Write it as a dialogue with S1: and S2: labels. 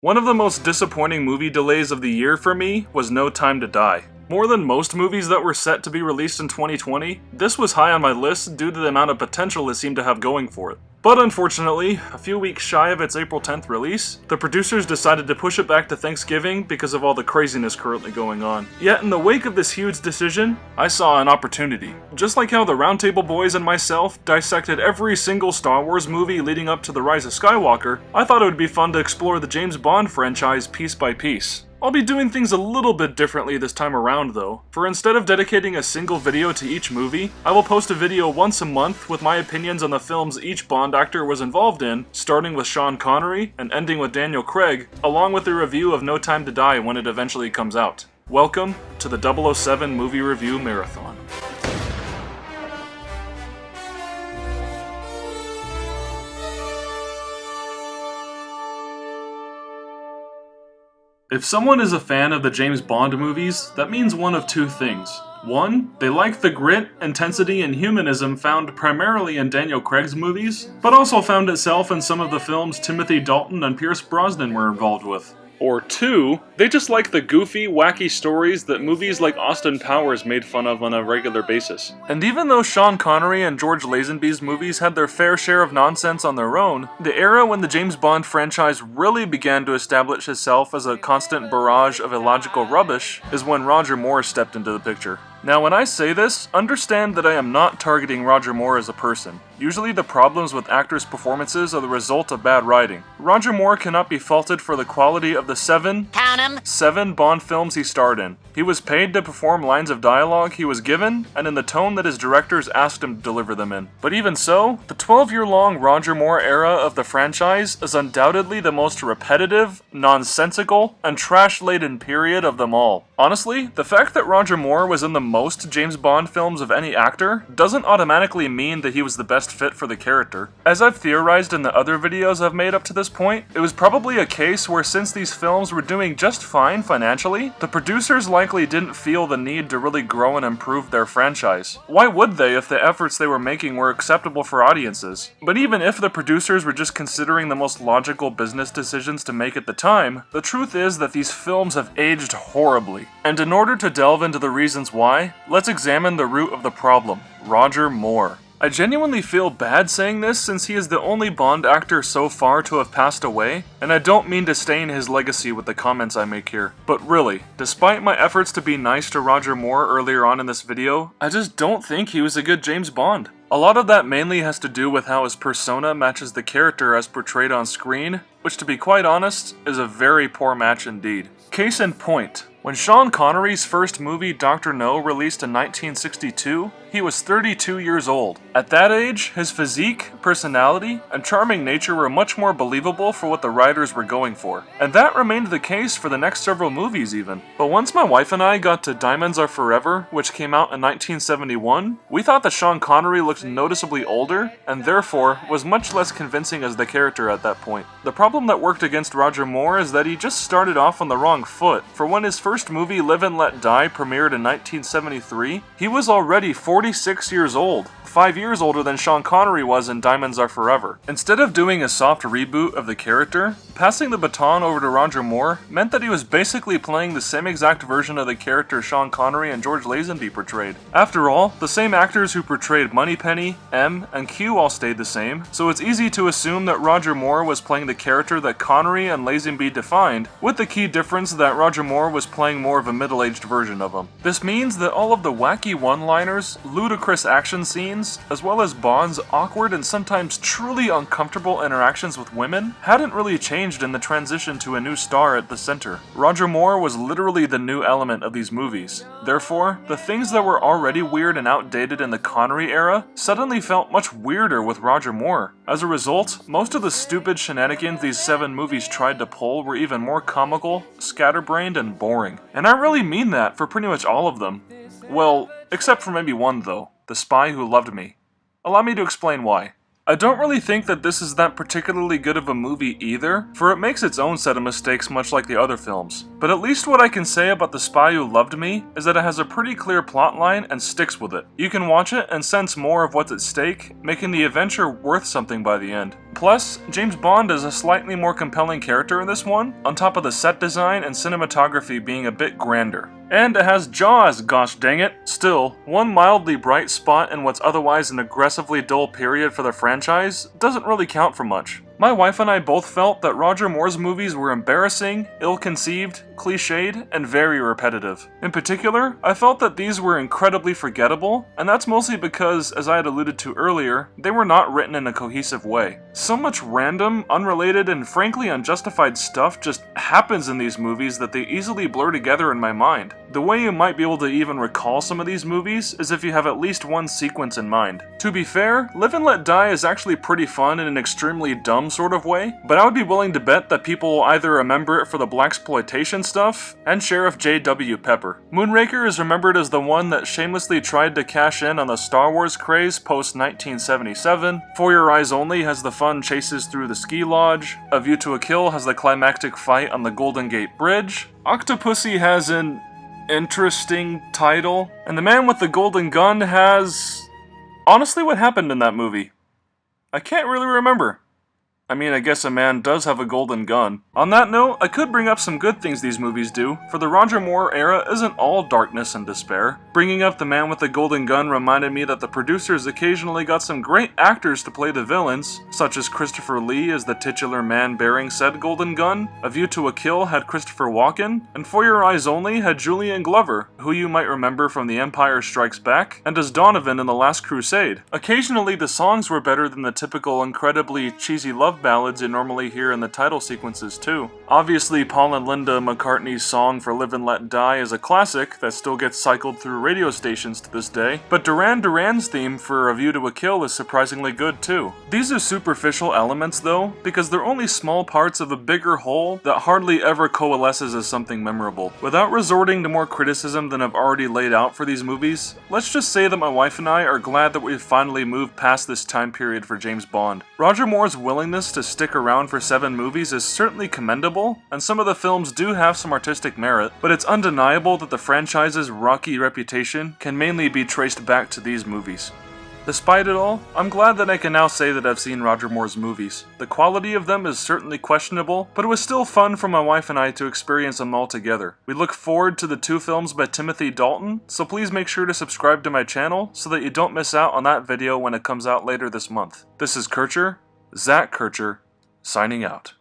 S1: One of the most disappointing movie delays of the year for me was No Time to Die. More than most movies that were set to be released in 2020, this was high on my list due to the amount of potential it seemed to have going for it. But unfortunately, a few weeks shy of its April 10th release, the producers decided to push it back to Thanksgiving because of all the craziness currently going on. Yet in the wake of this huge decision, I saw an opportunity. Just like how the Roundtable Boys and myself dissected every single Star Wars movie leading up to The Rise of Skywalker, I thought it would be fun to explore the James Bond franchise piece by piece. I'll be doing things a little bit differently this time around though, for instead of dedicating a single video to each movie, I will post a video once a month with my opinions on the films each Bond actor was involved in, starting with Sean Connery and ending with Daniel Craig, along with a review of No Time to Die when it eventually comes out. Welcome to the 007 Movie Review Marathon. If someone is a fan of the James Bond movies, that means one of two things. One, they like the grit, intensity, and humanism found primarily in Daniel Craig's movies, but also found itself in some of the films Timothy Dalton and Pierce Brosnan were involved with. Or two, they just like the goofy, wacky stories that movies like Austin Powers made fun of on a regular basis. And even though Sean Connery and George Lazenby's movies had their fair share of nonsense on their own, the era when the James Bond franchise really began to establish itself as a constant barrage of illogical rubbish is when Roger Moore stepped into the picture. Now when I say this, understand that I am not targeting Roger Moore as a person. Usually the problems with actors' performances are the result of bad writing. Roger Moore cannot be faulted for the quality of the seven Bond films he starred in. He was paid to perform lines of dialogue he was given, and in the tone that his directors asked him to deliver them in. But even so, the 12-year-long Roger Moore era of the franchise is undoubtedly the most repetitive, nonsensical, and trash-laden period of them all. Honestly, the fact that Roger Moore was in the most James Bond films of any actor doesn't automatically mean that he was the best fit for the character. As I've theorized in the other videos I've made up to this point, it was probably a case where since these films were doing just fine financially, the producers likely didn't feel the need to really grow and improve their franchise. Why would they if the efforts they were making were acceptable for audiences? But even if the producers were just considering the most logical business decisions to make at the time, the truth is that these films have aged horribly. And in order to delve into the reasons why, let's examine the root of the problem: Roger Moore. I genuinely feel bad saying this since he is the only Bond actor so far to have passed away, and I don't mean to stain his legacy with the comments I make here. But really, despite my efforts to be nice to Roger Moore earlier on in this video, I just don't think he was a good James Bond. A lot of that mainly has to do with how his persona matches the character as portrayed on screen, which to be quite honest, is a very poor match indeed. Case in point, when Sean Connery's first movie Dr. No released in 1962, he was 32 years old. At that age, his physique, personality, and charming nature were much more believable for what the writers were going for. And that remained the case for the next several movies even. But once my wife and I got to Diamonds Are Forever, which came out in 1971, we thought that Sean Connery looked noticeably older, and therefore was much less convincing as the character at that point. The problem that worked against Roger Moore is that he just started off on the wrong foot, for when his first movie Live and Let Die premiered in 1973, he was already 46 years old, 5 years older than Sean Connery was in Diamonds Are Forever. Instead of doing a soft reboot of the character, passing the baton over to Roger Moore meant that he was basically playing the same exact version of the character Sean Connery and George Lazenby portrayed. After all, the same actors who portrayed Moneypenny, M, and Q all stayed the same, so it's easy to assume that Roger Moore was playing the character that Connery and Lazenby defined, with the key difference that Roger Moore was playing more of a middle-aged version of him. This means that all of the wacky one-liners, ludicrous action scenes, as well as Bond's awkward and sometimes truly uncomfortable interactions with women, hadn't really changed in the transition to a new star at the center. Roger Moore was literally the new element of these movies. Therefore, the things that were already weird and outdated in the Connery era suddenly felt much weirder with Roger Moore. As a result, most of the stupid shenanigans these 7 movies tried to pull were even more comical, scatterbrained, and boring. And I really mean that for pretty much all of them. Well, except for maybe one though. The Spy Who Loved Me. Allow me to explain why. I don't really think that this is that particularly good of a movie either, for it makes its own set of mistakes much like the other films. But at least what I can say about The Spy Who Loved Me is that it has a pretty clear plotline and sticks with it. You can watch it and sense more of what's at stake, making the adventure worth something by the end. Plus, James Bond is a slightly more compelling character in this one, on top of the set design and cinematography being a bit grander. And it has Jaws, gosh dang it. Still, one mildly bright spot in what's otherwise an aggressively dull period for the franchise doesn't really count for much. My wife and I both felt that Roger Moore's movies were embarrassing, ill-conceived, cliched, and very repetitive. In particular, I felt that these were incredibly forgettable, and that's mostly because, as I had alluded to earlier, they were not written in a cohesive way. So much random, unrelated, and frankly unjustified stuff just happens in these movies that they easily blur together in my mind. The way you might be able to even recall some of these movies is if you have at least one sequence in mind. To be fair, Live and Let Die is actually pretty fun in an extremely dumb sort of way, but I would be willing to bet that people will either remember it for the blaxploitation stuff and Sheriff J.W. Pepper. Moonraker is remembered as the one that shamelessly tried to cash in on the Star Wars craze post-1977, For Your Eyes Only has the fun chases through the ski lodge, A View to a Kill has the climactic fight on the Golden Gate Bridge, Octopussy has an interesting title, and The Man with the Golden Gun has... honestly, what happened in that movie? I can't really remember. I mean, I guess a man does have a golden gun. On that note, I could bring up some good things these movies do, for the Roger Moore era isn't all darkness and despair. Bringing up The Man with the Golden Gun reminded me that the producers occasionally got some great actors to play the villains, such as Christopher Lee as the titular man bearing said golden gun, A View to a Kill had Christopher Walken, and For Your Eyes Only had Julian Glover, who you might remember from The Empire Strikes Back, and as Donovan in The Last Crusade. Occasionally the songs were better than the typical incredibly cheesy love ballads you normally hear in the title sequences too. Obviously, Paul and Linda McCartney's song for Live and Let Die is a classic that still gets cycled through radio stations to this day, but Duran Duran's theme for A View to a Kill is surprisingly good too. These are superficial elements though, because they're only small parts of a bigger whole that hardly ever coalesces as something memorable. Without resorting to more criticism than I've already laid out for these movies, let's just say that my wife and I are glad that we've finally moved past this time period for James Bond. Roger Moore's willingness to stick around for 7 movies is certainly commendable, and some of the films do have some artistic merit, but it's undeniable that the franchise's rocky reputation can mainly be traced back to these movies. Despite it all, I'm glad that I can now say that I've seen Roger Moore's movies. The quality of them is certainly questionable, but it was still fun for my wife and I to experience them all together. We look forward to the 2 films by Timothy Dalton, so please make sure to subscribe to my channel so that you don't miss out on that video when it comes out later this month. This is Kircher, Zach Kircher, signing out.